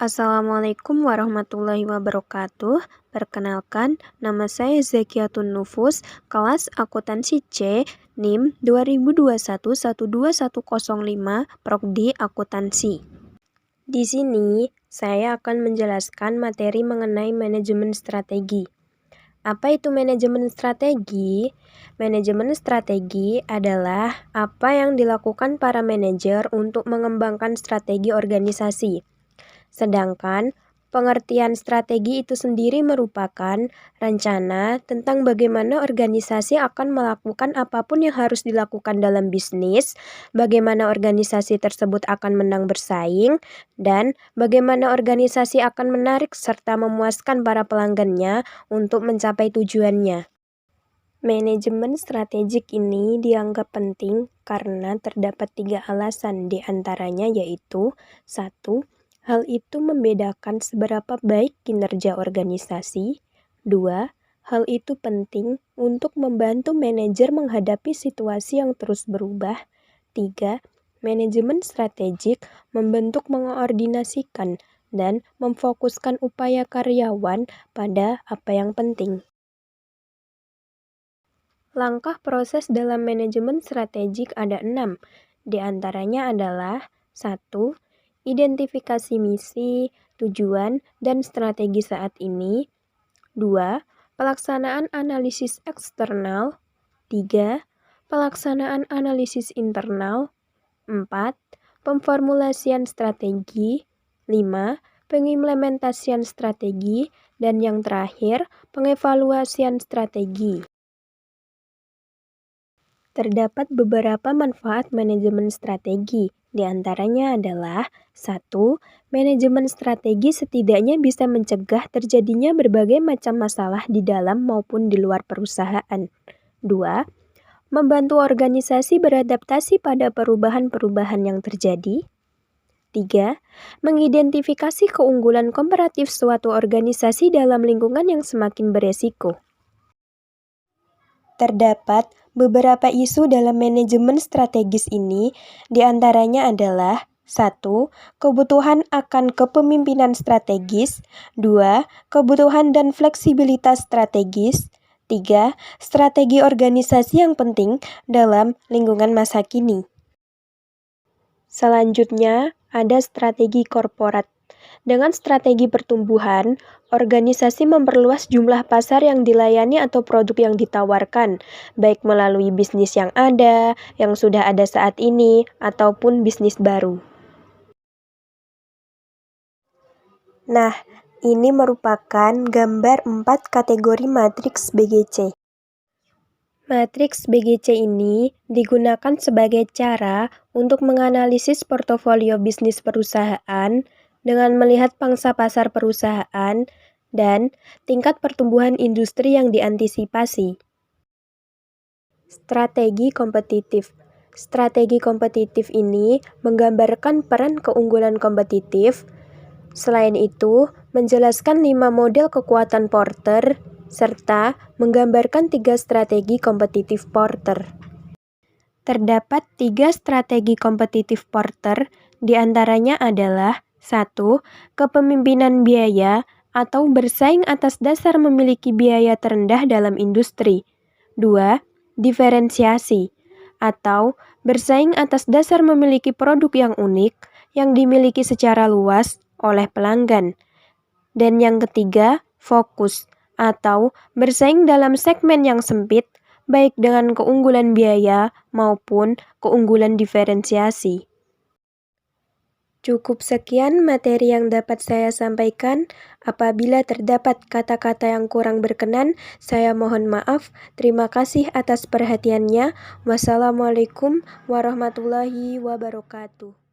Assalamualaikum warahmatullahi wabarakatuh. Perkenalkan, nama saya Zakiatun Nufus, kelas Akuntansi C, NIM 2021 12105, Prodi Akuntansi. Di sini, saya akan menjelaskan materi mengenai manajemen strategi. Apa itu manajemen strategi? Manajemen strategi adalah apa yang dilakukan para manajer untuk mengembangkan strategi organisasi. Sedangkan pengertian strategi itu sendiri merupakan rencana tentang bagaimana organisasi akan melakukan apapun yang harus dilakukan dalam bisnis, bagaimana organisasi tersebut akan menang bersaing, dan bagaimana organisasi akan menarik serta memuaskan para pelanggannya untuk mencapai tujuannya. Manajemen strategik ini dianggap penting karena terdapat 3 alasan, diantaranya yaitu 1. Hal itu membedakan seberapa baik kinerja organisasi. 2. Hal itu penting untuk membantu manajer menghadapi situasi yang terus berubah. 3. Manajemen strategik membentuk mengoordinasikan dan memfokuskan upaya karyawan pada apa yang penting. Langkah proses dalam manajemen strategik ada 6. Di antaranya adalah 1. Identifikasi misi, tujuan, dan strategi saat ini. 2. Pelaksanaan analisis eksternal. 3. Pelaksanaan analisis internal. 4. Pemformulasian strategi. 5. Pengimplementasian strategi. Dan yang terakhir, pengevaluasian strategi. Terdapat beberapa manfaat manajemen strategi. Di antaranya adalah 1. Manajemen strategi setidaknya bisa mencegah terjadinya berbagai macam masalah di dalam maupun di luar perusahaan. 2. Membantu organisasi beradaptasi pada perubahan-perubahan yang terjadi. 3. Mengidentifikasi keunggulan komparatif suatu organisasi dalam lingkungan yang semakin beresiko. Terdapat beberapa isu dalam manajemen strategis ini, diantaranya adalah 1. Kebutuhan akan kepemimpinan strategis. 2. Kebutuhan dan fleksibilitas strategis. 3. Strategi organisasi yang penting dalam lingkungan masa kini. Selanjutnya, ada strategi korporat. Dengan strategi pertumbuhan, organisasi memperluas jumlah pasar yang dilayani atau produk yang ditawarkan, baik melalui bisnis yang sudah ada saat ini, ataupun bisnis baru. Nah, ini merupakan gambar 4 kategori matriks BGC. Matriks BGC ini digunakan sebagai cara untuk menganalisis portofolio bisnis perusahaan dengan melihat pangsa pasar perusahaan dan tingkat pertumbuhan industri yang diantisipasi. Strategi kompetitif. Strategi kompetitif ini menggambarkan peran keunggulan kompetitif. Selain itu, menjelaskan 5 model kekuatan Porter serta menggambarkan 3 strategi kompetitif Porter. Terdapat 3 strategi kompetitif Porter, diantaranya adalah 1. Kepemimpinan biaya atau bersaing atas dasar memiliki biaya terendah dalam industri. 2. Diferensiasi atau bersaing atas dasar memiliki produk yang unik yang dimiliki secara luas oleh pelanggan. Dan yang ketiga, fokus atau bersaing dalam segmen yang sempit baik dengan keunggulan biaya maupun keunggulan diferensiasi. Cukup sekian materi yang dapat saya sampaikan. Apabila terdapat kata-kata yang kurang berkenan, saya mohon maaf. Terima kasih atas perhatiannya. Wassalamualaikum warahmatullahi wabarakatuh.